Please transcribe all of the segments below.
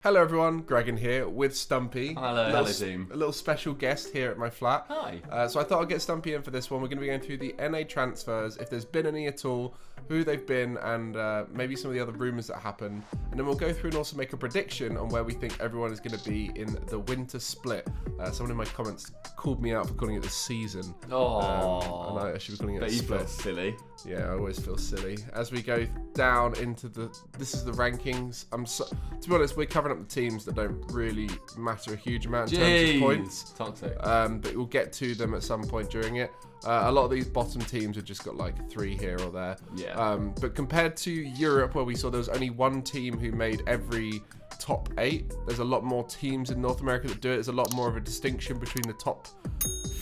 Hello everyone, Gregan here with Stumpy. Hello team. A little special guest here at my flat. Hi. So I thought I'd get Stumpy in for this one. We're going to be going through the NA transfers, if there's been any at all, who they've been, and maybe some of the other rumours that happened. And then we'll go through and also make a prediction on where we think everyone is going to be in the winter split. Someone in my comments called me out for calling it the season. Oh. And I should be calling it But the you split. feel silly. Yeah, I always feel silly. As we go down into this is the rankings. To be honest, we're covering up the teams that don't really matter a huge amount in terms of points. Toxic. But we'll get to them at some point during it. A lot of these bottom teams have just got like 3 here or there. Yeah. But compared to Europe, where we saw there was only one team who made every top 8, there's a lot more teams in North America that do it. There's a lot more of a distinction between the top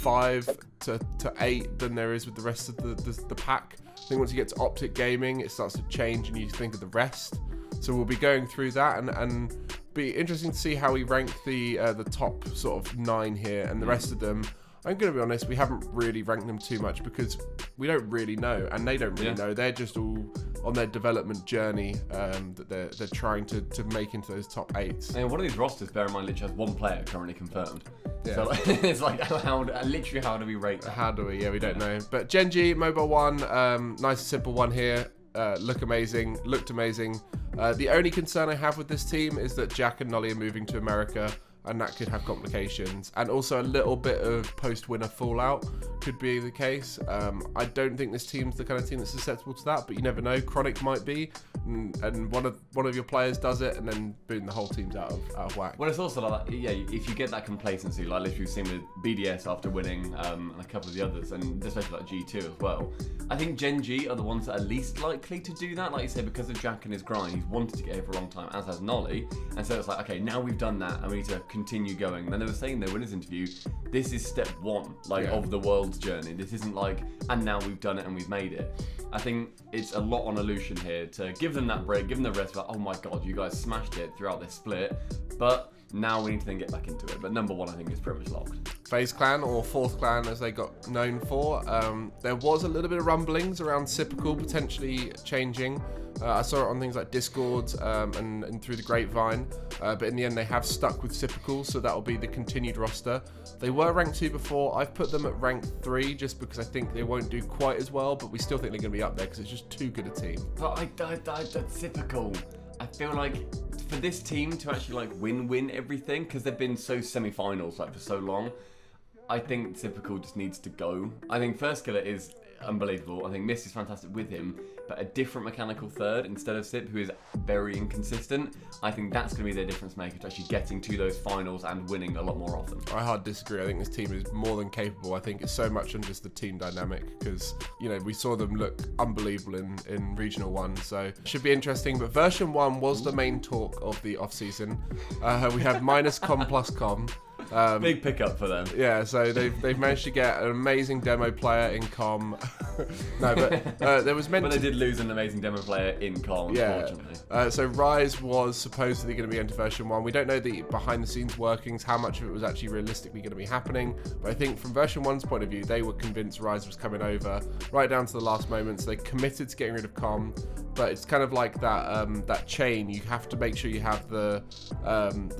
5 to 8 than there is with the rest of the pack. I think once you get to Optic Gaming, it starts to change and you think of the rest. So we'll be going through that and be interesting to see how we rank the top sort of 9 here and the rest of them. I'm going to be honest, we haven't really ranked them too much because we don't really know and they don't really know. They're just all on their development journey that they're trying to make into those top 8s. And one of these rosters, bear in mind, literally has 1 player currently confirmed. Yeah. So it's like, how do we rate that? How do we? Yeah, we don't know. But Genji, Mobile 1, nice and simple one here. Looked amazing. The only concern I have with this team is that Jack and Nolly are moving to America, and that could have complications. And also a little bit of post-winner fallout could be the case. I don't think this team's the kind of team that's susceptible to that, but you never know. Chronic might be, and one of your players does it, and then boom, the whole team's out of whack. Well, it's also like, yeah, if you get that complacency, like literally we've seen with BDS after winning, and a couple of the others, and especially like G2 as well. I think Gen G are the ones that are least likely to do that, like you say, because of Jack and his grind. He's wanted to get here for a long time, as has Nolly, and so it's like, okay, now we've done that, and we need to continue going. And then they were saying though in his interview, this is step 1, of the world's journey. This isn't like, and now we've done it and we've made it. I think it's a lot on Illusion here to give them that break, give them the rest, like, oh my god, you guys smashed it throughout this split, but now we need to then get back into it. But number 1, I think, is pretty much locked. FaZe Clan, or 4th Clan as they got known for. There was a little bit of rumblings around Sypical potentially changing. I saw it on things like Discord and through the grapevine, but in the end they have stuck with Sypical, so that will be the continued roster. They were ranked 2 before. I've put them at rank 3 just because I think they won't do quite as well, but we still think they're going to be up there because it's just too good a team. But that's typical. I feel like for this team to actually like win everything, because they've been so semi-finals like for so long, I think Typical just needs to go. I think First Killer is unbelievable. I think Mist is fantastic with him, but a different mechanical third instead of Sip, who is very inconsistent. I think that's going to be their difference maker to actually getting to those finals and winning a lot more often. I hard disagree. I think this team is more than capable. I think it's so much on just the team dynamic because, we saw them look unbelievable in Regional 1, so it should be interesting. But version 1 was the main talk of the off-season. We had minus com plus com. Big pickup for them. Yeah, so they've managed to get an amazing demo player in com. No, but there was meant But they did lose an amazing demo player in com, unfortunately. So Rise was supposedly going to be into version 1. We don't know the behind-the-scenes workings, how much of it was actually realistically going to be happening. But I think from version 1's point of view, they were convinced Rise was coming over right down to the last moment. So they committed to getting rid of com. But it's kind of like that chain. You have to make sure you have the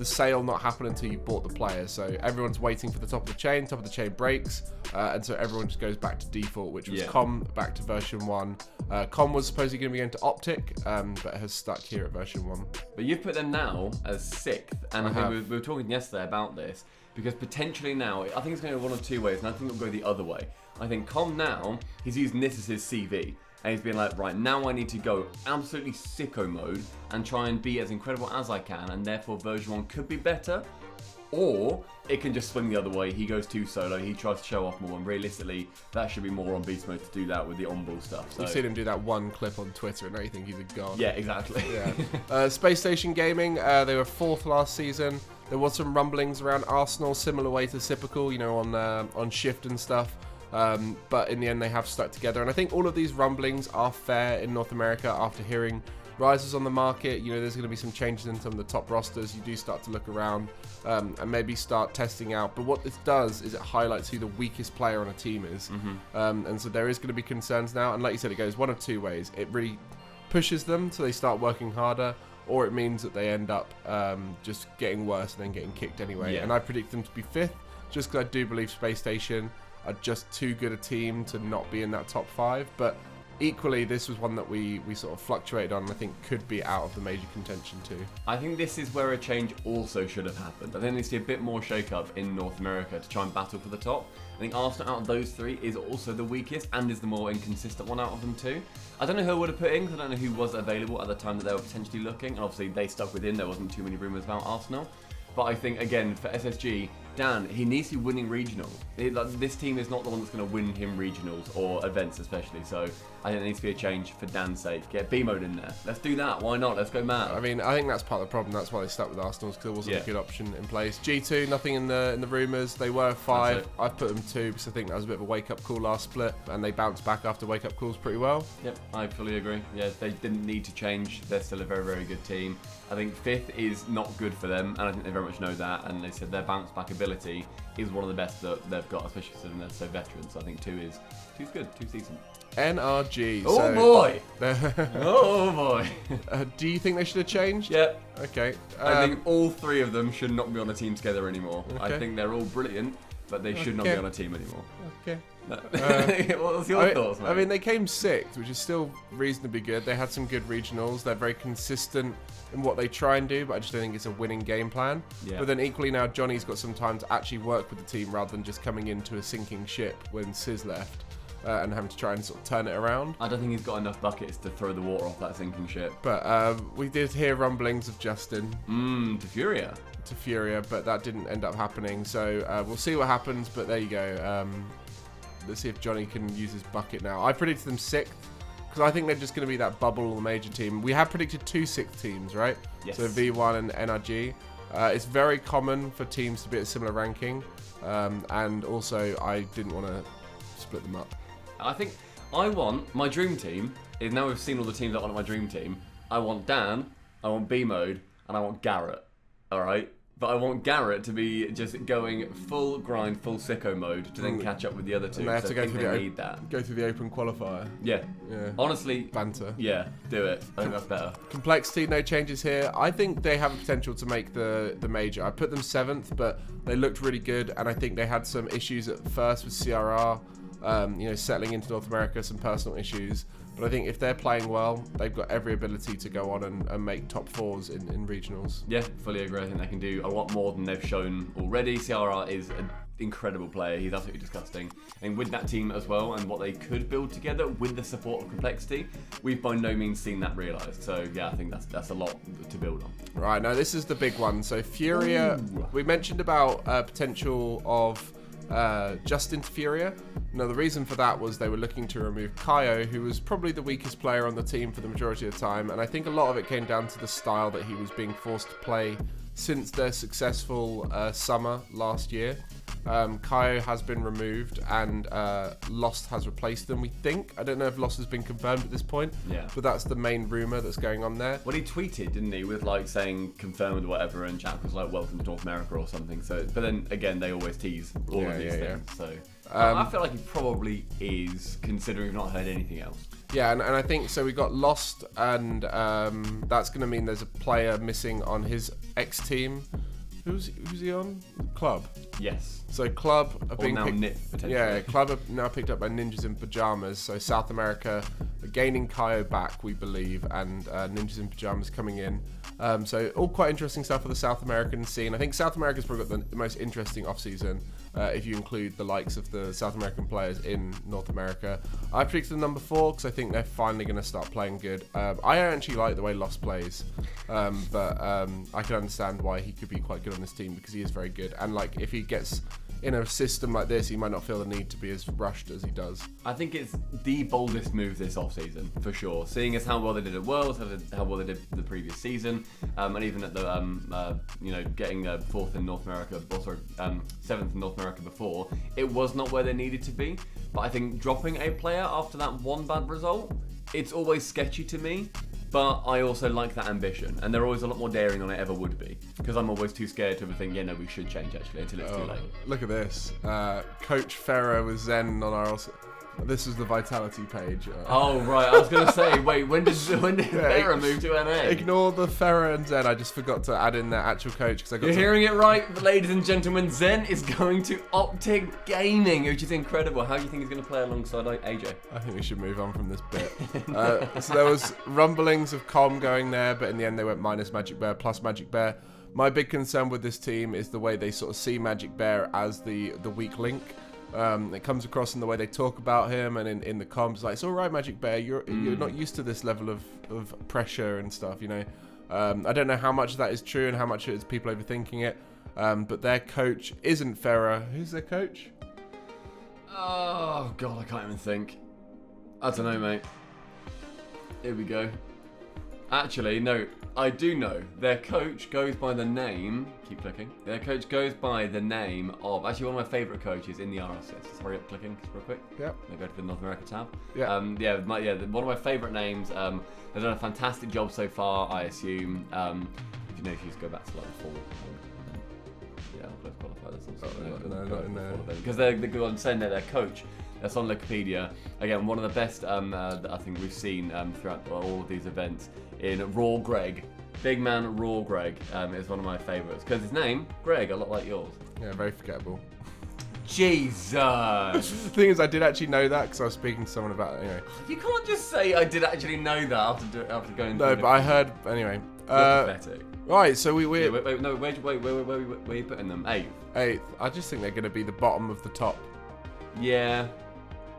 sale not happen until you bought the player. So everyone's waiting for the top of the chain breaks, and so everyone just goes back to default, which was com back to version 1. Com was supposedly going to be going to Optic, but has stuck here at version 1. But you've put them now as 6th, and I think we were talking yesterday about this, because potentially now, I think it's going to go one of 2 ways, and I think it'll go the other way. I think Com now, he's using this as his CV. And he's been like, right, now I need to go absolutely sicko mode and try and be as incredible as I can, and therefore version 1 could be better. Or it can just swing the other way. He goes too solo, he tries to show off more, and realistically, that should be more on beast mode to do that with the on-ball stuff. So. You've seen him do that one clip on Twitter, and now you think he's a god. Yeah, exactly. Yeah. Space Station Gaming, they were 4th last season. There was some rumblings around Arsenal, similar way to Sypical, on shift and stuff. But in the end they have stuck together, and I think all of these rumblings are fair in North America. After hearing Rise on the market, there's going to be some changes in some of the top rosters. You do start to look around and maybe start testing out, but what this does is it highlights who the weakest player on a team is. And so there is going to be concerns now, and like you said, it goes one of 2 ways. It really pushes them so they start working harder, or it means that they end up just getting worse and then getting kicked anyway. Yeah. And I predict them to be 5th, just because I do believe Space Station are just too good a team to not be in that top 5. But equally, this was one that we sort of fluctuated on and I think could be out of the major contention too. I think this is where a change also should have happened. I think they see a bit more shake-up in North America to try and battle for the top. I think Arsenal out of those 3 is also the weakest and is the more inconsistent one out of them too. I don't know who I would have put in because I don't know who was available at the time that they were potentially looking. And obviously they stuck within, there wasn't too many rumours about Arsenal. But I think, again, for SSG, Dan, he needs to be winning regionals. This team is not the one that's going to win him regionals or events especially. So I think there needs to be a change for Dan's sake. Get B mode in there. Let's do that. Why not? Let's go mad. I mean, I think that's part of the problem. That's why they stuck with Arsenal, because there wasn't a good option in place. G2, nothing in the rumours. They were 5. I've put them 2 because I think that was a bit of a wake-up call last split, and they bounced back after wake-up calls pretty well. Yep, I fully agree. Yeah, they didn't need to change. They're still a very, very good team. I think 5th is not good for them, and I think they very much know that. And they said their bounce back ability is one of the best that they've got, especially since they're so veterans. So I think 2 is good, 2's decent. NRG. Oh boy! Oh boy! Do you think they should have changed? Yeah. Okay. I think all 3 of them should not be on a team together anymore. Okay. I think they're all brilliant, but they should not be on a team anymore. Okay. What's your thoughts, mate? I mean, they came 6th, which is still reasonably good. They had some good regionals. They're very consistent in what they try and do, but I just don't think it's a winning game plan. Yeah. But then equally now, Johnny's got some time to actually work with the team rather than just coming into a sinking ship when Sis left. And having to try and sort of turn it around. I don't think he's got enough buckets to throw the water off that sinking ship. But we did hear rumblings of Justin. To Furia. To Furia, but that didn't end up happening. So we'll see what happens, but there you go. Let's see if Johnny can use his bucket now. I predicted them 6th, because I think they're just going to be that bubble major team. We have predicted 2 6th teams, right? Yes. So V1 and NRG. It's very common for teams to be at a similar ranking. And also, I didn't want to split them up. I think I want my dream team. Is now we've seen all the teams that want my dream team. I want Dan, I want B mode, and I want Garrett. All right, but I want Garrett to be just going full grind, full sicko mode to then catch up with the other 2. And they have to go through go through the open qualifier. Yeah. Honestly, banter. Yeah, do it. I think that's better. Complexity, no changes here. I think they have the potential to make the major. I put them 7th, but they looked really good, and I think they had some issues at first with CRR. Settling into North America, some personal issues. But I think if they're playing well, they've got every ability to go on and make top 4s in regionals. Yeah, fully agree. I think they can do a lot more than they've shown already. CRR is an incredible player. He's absolutely disgusting. And with that team as well, and what they could build together with the support of Complexity, we've by no means seen that realised. So yeah, I think that's a lot to build on. Right, now this is the big one. So Furia, we mentioned about potential of Justin to Furia. Now the reason for that was they were looking to remove Kaio, who was probably the weakest player on the team for the majority of the time, and I think a lot of it came down to the style that he was being forced to play since their successful summer last year. Kaio has been removed and Lost has replaced them, we think. I don't know if Lost has been confirmed at this point, but that's the main rumour that's going on there. Well, he tweeted, didn't he, with like saying confirmed or whatever, and Jack was like, welcome to North America or something. So, but then again, they always tease all of these things. So I feel like he probably is, considering we've not heard anything else. Yeah, and I think, so we got Lost, and that's going to mean there's a player missing on his ex-team. Who's he on? Club. Yes. So Club are or being now picked. Nip, potentially. Yeah, Club are now picked up by Ninjas in Pajamas. So South America are gaining Kaio back, we believe, and Ninjas in Pajamas coming in. So all quite interesting stuff for the South American scene. I think South America's probably got the most interesting off-season, if you include the likes of the South American players in North America. I predicted them number 4 because I think they're finally going to start playing good. I actually like the way Lost plays, but I can understand why he could be quite good on this team because he is very good. And like if he gets in a system like this, he might not feel the need to be as rushed as he does. I think it's the boldest move this off-season, for sure. Seeing as how well they did at Worlds, how well they did the previous season, and even at the, getting 4th in North America, or sorry, 7th in North America before, it was not where they needed to be. But I think dropping a player after that one bad result, it's always sketchy to me. But I also like that ambition, and they're always a lot more daring than I ever would be, because I'm always too scared to ever think, we should change actually until it's too late. Look at this. Coach Ferrer with Zen on our... This is the Vitality page. Oh, right. I was going to say, wait, when did Farah move to NA? Ignore the Farah and Zen. I just forgot to add in their actual coach. Because I got You're hearing it right, ladies and gentlemen. Zen is going to Optic Gaming, which is incredible. How do you think he's going to play alongside AJ? I think we should move on from this bit. So there was rumblings of Com going there, but in the end they went minus Magic Bear, plus Magic Bear. My big concern with this team is the way they sort of see Magic Bear as the weak link. It comes across in the way they talk about him and in the comms, like, it's all right, Magic Bear, you're not used to this level of pressure and stuff, you know. I don't know how much of that is true and how much it is people overthinking it, but their coach isn't Farah. Who's their coach? Oh, God, I can't even think. I don't know, mate. Here we go. Actually, no, I do know. Their coach goes by the name... Keep clicking. Their coach goes by the name of... Actually, one of my favourite coaches in the RLCS. Hurry up clicking real quick. Yep. They go to the North America tab. Yeah. One of my favourite names. They've done a fantastic job so far, I assume. If you just go back to like the full... Yeah, let's qualify this. No, not in there. Because they're good on saying they're their coach. That's on Wikipedia. Again, one of the best that I think we've seen throughout all of these events in Raw Greg. Big man Raw Greg is one of my favourites. Because his name, Greg, a lot like yours. Yeah, very forgettable. Jesus! The thing is, I did actually know that because I was speaking to someone about it anyway. You can't just say I did actually know that after going through. No, but I heard, anyway. Pathetic. Right, so wait, where are you putting them? 8th? 8th. I just think they're going to be the bottom of the top. Yeah.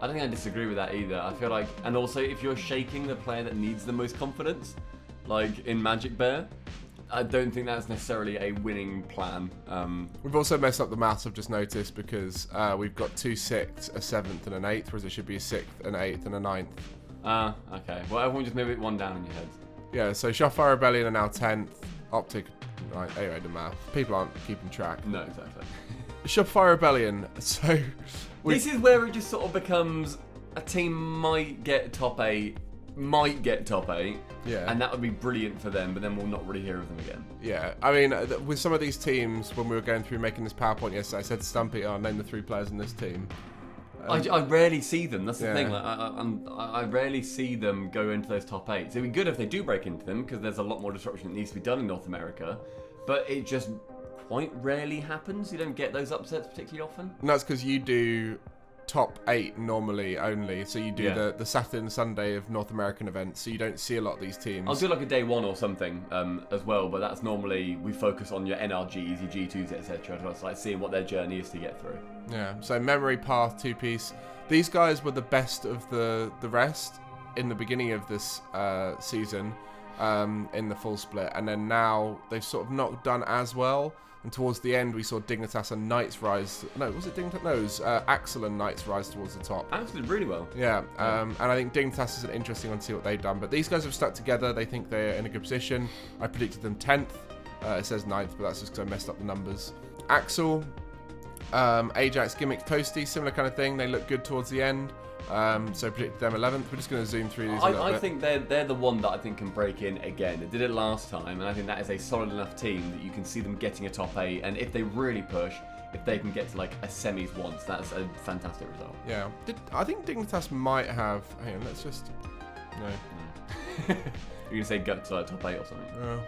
I don't think I disagree with that either. I feel like, and also if you're shaking the player that needs the most confidence, like in Magic Bear, I don't think that's necessarily a winning plan. We've also messed up the maths, I've just noticed, because we've got 2 6ths, a 7th and an 8th, whereas it should be a 6th, an 8th and a 9th. Okay. Well, everyone just move it one down in your heads. Yeah, so Shotfire Rebellion are now 10th, Optic, right, anyway, the math. People aren't keeping track. No, exactly. Shotfire Rebellion, so... This is where it just sort of becomes a team might get top 8, yeah, and that would be brilliant for them, but then we'll not really hear of them again. Yeah, I mean, with some of these teams, when we were going through making this PowerPoint yesterday, I said to Stumpy, "Oh, name the 3 players in this team." I rarely see them. That's the thing. Like, I rarely see them go into those top 8. So it'd be good if they do break into them, because there's a lot more disruption that needs to be done in North America. But it just quite rarely happens. You don't get those upsets particularly often. And that's because you do top 8 normally only. So you do the Saturday and Sunday of North American events. So you don't see a lot of these teams. I'll do like a day 1 or something as well. But that's normally we focus on your NRGs, your G2s, etc. It's like seeing what their journey is to get through. Yeah. So Memory Path 2-piece. These guys were the best of the rest in the beginning of this season in the full split, and then now they've sort of not done as well. And towards the end, we saw Dignitas and Knights rise. No, was it Dignitas? No, it was Axel and Knights rise towards the top. Axel did really well. Yeah, and I think Dignitas is an interesting one to see what they've done. But these guys have stuck together. They think they're in a good position. I predicted them 10th. It says 9th, but that's just because I messed up the numbers. Axel, Ajax, Gimmicks, Toasty, similar kind of thing. They look good towards the end. So predicted them 11th. We're just going to zoom through these a little bit. I think they're the one that I think can break in again. They did it last time, and I think that is a solid enough team that you can see them getting a top 8. And if they really push, if they can get to like a semis once, that's a fantastic result. Yeah. I think Dignitas might have... Hang on, let's just... No. You're going to say go to like top 8 or something? No.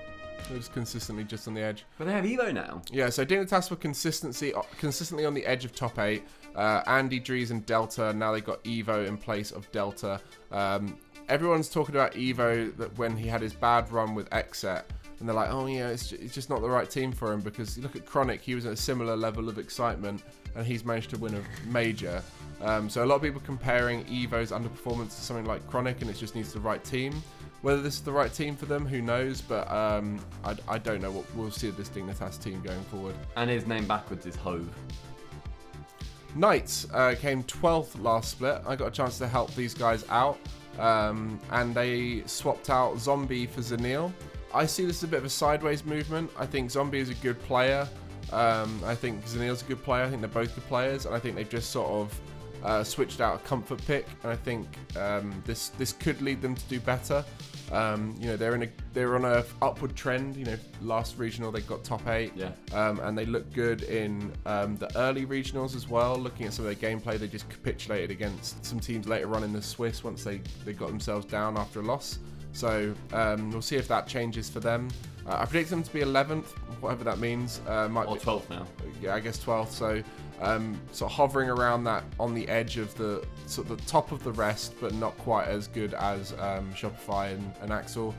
They're just consistently just on the edge. But they have Evo now. Yeah, so Dignitas were consistently on the edge of top 8. Andy, Drees, and Delta. Now they've got Evo in place of Delta. Everyone's talking about Evo that when he had his bad run with Exet, and they're like, oh yeah, it's just not the right team for him, because you look at Chronic, he was at a similar level of excitement, and he's managed to win a major. So a lot of people comparing Evo's underperformance to something like Chronic, and it just needs the right team. Whether this is the right team for them, who knows? But I don't know what we'll see of this Dignitas team going forward. And his name backwards is Hove. Knights came 12th last split. I got a chance to help these guys out, and they swapped out Zombie for Zanil. I see this as a bit of a sideways movement. I think Zombie is a good player. I think Zanil's a good player. I think they're both good players, and I think they've just sort of switched out a comfort pick, and I think this could lead them to do better. They're on a upward trend. Last regional they got top 8, and they look good in the early regionals as well. Looking at some of their gameplay, they just capitulated against some teams later on in the Swiss once they got themselves down after a loss. So we'll see if that changes for them. I predict them to be 11th, whatever that means. Or 12th now. Yeah, I guess 12th. So sort of hovering around that on the edge of the sort of the top of the rest, but not quite as good as Shopify and Axel.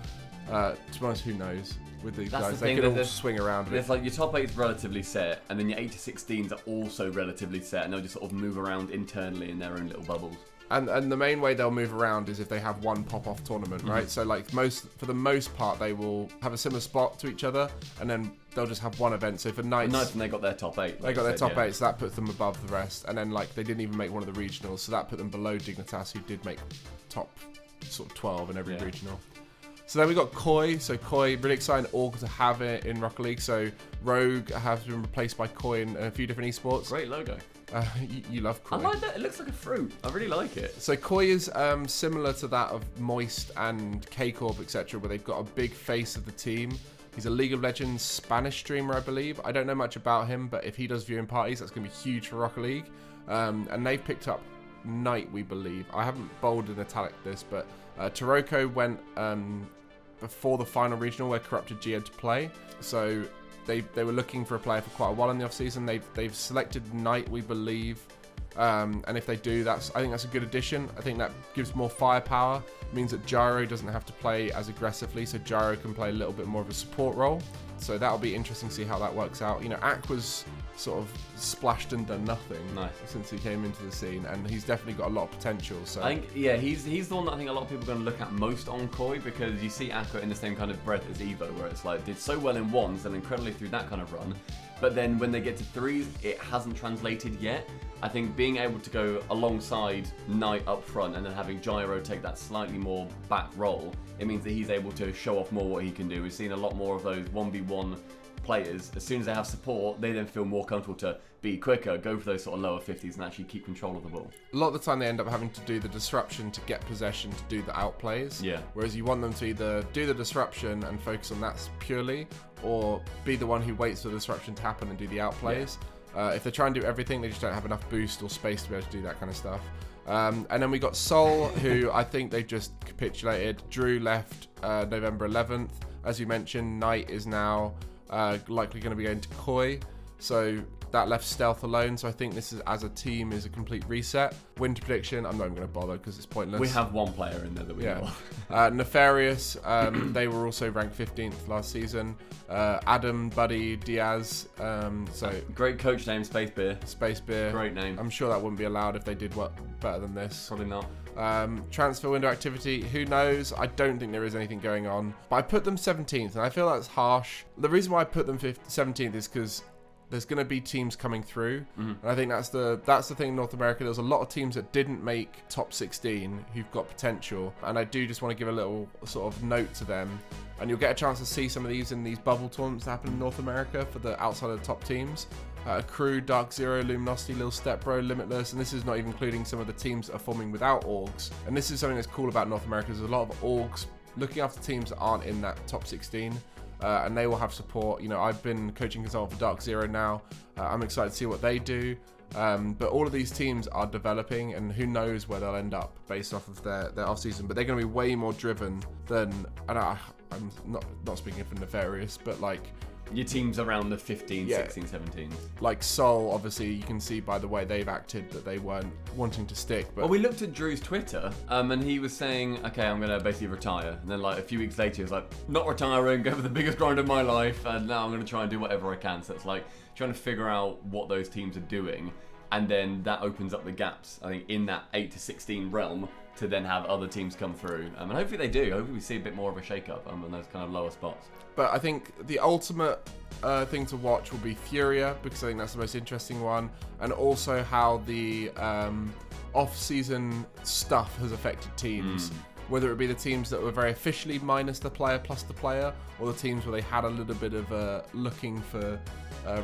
To be honest, who knows? With these guys, they could all swing around. There's like your top 8 is relatively set, and then your 8 to 16s are also relatively set, and they'll just sort of move around internally in their own little bubbles. And the main way they'll move around is if they have one pop-off tournament, right? So like for the most part, they will have a similar spot to each other, and then they'll just have one event. So for Knights, and they got their top 8. They got their top 8, so that puts them above the rest. And then like they didn't even make one of the regionals, so that put them below Dignitas, who did make top sort of 12 in every regional. So then we got Koi. So Koi, really exciting org to have it in Rocket League. So Rogue has been replaced by Koi in a few different esports. Great logo. You love Koi. I like that. It looks like a fruit. I really like it. So Koi is similar to that of Moist and K-Corp, etc., where they've got a big face of the team. He's a League of Legends Spanish streamer, I believe. I don't know much about him, but if he does viewing parties, that's going to be huge for Rocket League. And they've picked up Knight, we believe. I haven't bolded and italic this, but Taroko went before the final regional where Corrupted G had to play. So they were looking for a player for quite a while in the off-season. They've selected Knight, we believe. And if they do, I think that's a good addition. I think that gives more firepower. It means that Gyro doesn't have to play as aggressively, so Gyro can play a little bit more of a support role. So that'll be interesting to see how that works out. Aqua's sort of splashed and done nothing since he came into the scene, and he's definitely got a lot of potential. So I think, he's the one that I think a lot of people are going to look at most on Koi, because you see Aqua in the same kind of breath as Evo, where it's like did so well in ones and incredibly through that kind of run, but then when they get to threes, it hasn't translated yet. I think being able to go alongside Knight up front and then having Gyro take that slightly more back role, it means that he's able to show off more what he can do. We've seen a lot more of those 1v1 players. As soon as they have support, they then feel more comfortable to be quicker, go for those sort of lower 50s and actually keep control of the ball. A lot of the time they end up having to do the disruption to get possession to do the outplays. Yeah. Whereas you want them to either do the disruption and focus on that purely, or be the one who waits for the disruption to happen and do the outplays. If they try and do everything, they just don't have enough boost or space to be able to do that kind of stuff. And then we got Sol, who I think they've just capitulated. Drew left November 11th. As you mentioned, Knight is now likely going to be going to Koi. So that left Stealth alone. So I think this is, as a team, is a complete reset. Winter prediction, I'm not even going to bother because it's pointless. We have one player in there that we know. Nefarious, they were also ranked 15th last season. Adam, Buddy, Diaz. Great coach name, Space Beer. Space Beer. Great name. I'm sure that wouldn't be allowed if they did better than this. Probably not. Transfer window activity, who knows? I don't think there is anything going on. But I put them 17th, and I feel that's harsh. The reason why I put them 17th is because there's going to be teams coming through, and I think that's the thing in North America. There's a lot of teams that didn't make top 16 who've got potential, and I do just want to give a little sort of note to them. And you'll get a chance to see some of these in these bubble tournaments that happen in North America for the outside of the top teams. Crew, Dark Zero, Luminosity, Lil Stepbro, Limitless, and this is not even including some of the teams that are forming without orgs. And this is something that's cool about North America. There's a lot of orgs looking after teams that aren't in that top 16. And they will have support. I've been coaching consultant for Dark Zero now. I'm excited to see what they do. But all of these teams are developing, and who knows where they'll end up based off of their off-season. But they're going to be way more driven than, and I'm not speaking for Nefarious, but like your team's around the 15, 16, 17. Like Sol, obviously, you can see by the way they've acted that they weren't wanting to stick. But well, we looked at Drew's Twitter, and he was saying, okay, I'm going to basically retire. And then like a few weeks later, he was like, not retiring, go for the biggest grind of my life, and now I'm going to try and do whatever I can. So it's like trying to figure out what those teams are doing. And then that opens up the gaps, I think, in that 8 to 16 realm to then have other teams come through. And hopefully they do. Hopefully we see a bit more of a shake-up in those kind of lower spots. But I think the ultimate thing to watch will be Furia, because I think that's the most interesting one. And also how the off-season stuff has affected teams. Whether it be the teams that were very officially minus the player plus the player, or the teams where they had a little bit of looking for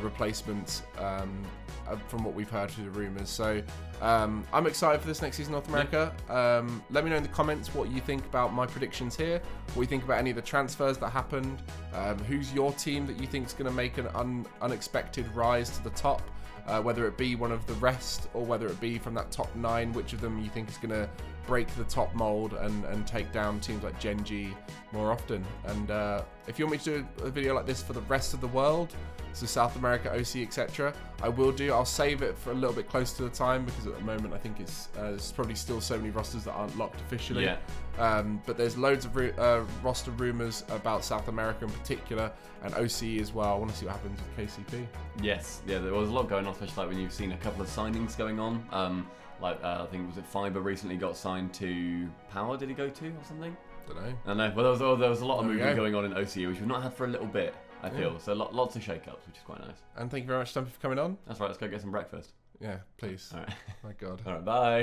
replacements from what we've heard through the rumours. So I'm excited for this next season, North America. Let me know in the comments what you think about my predictions here, what you think about any of the transfers that happened, who's your team that you think is going to make an unexpected rise to the top, whether it be one of the rest or whether it be from that top 9, which of them you think is going to break the top mold and take down teams like Gen G more often. And if you want me to do a video like this for the rest of the world, so South America, OC, etc., I will do. I'll save it for a little bit close to the time, because at the moment I think it's there's probably still so many rosters that aren't locked officially. But there's loads of roster rumors about South America in particular, and OC as well. I want to see what happens with KCP. Yes, yeah, there was a lot going on, especially like when you've seen a couple of signings going on. I think, was it Fiber recently got signed to Power? Did he go to or something? Don't know. Well, there was a lot of movement going on in OC, which we've not had for a little bit, I feel. So lots of shake-ups, which is quite nice. And thank you very much, Stumpy, for coming on. That's right, let's go get some breakfast. Yeah, please. All right. My God. All right, bye.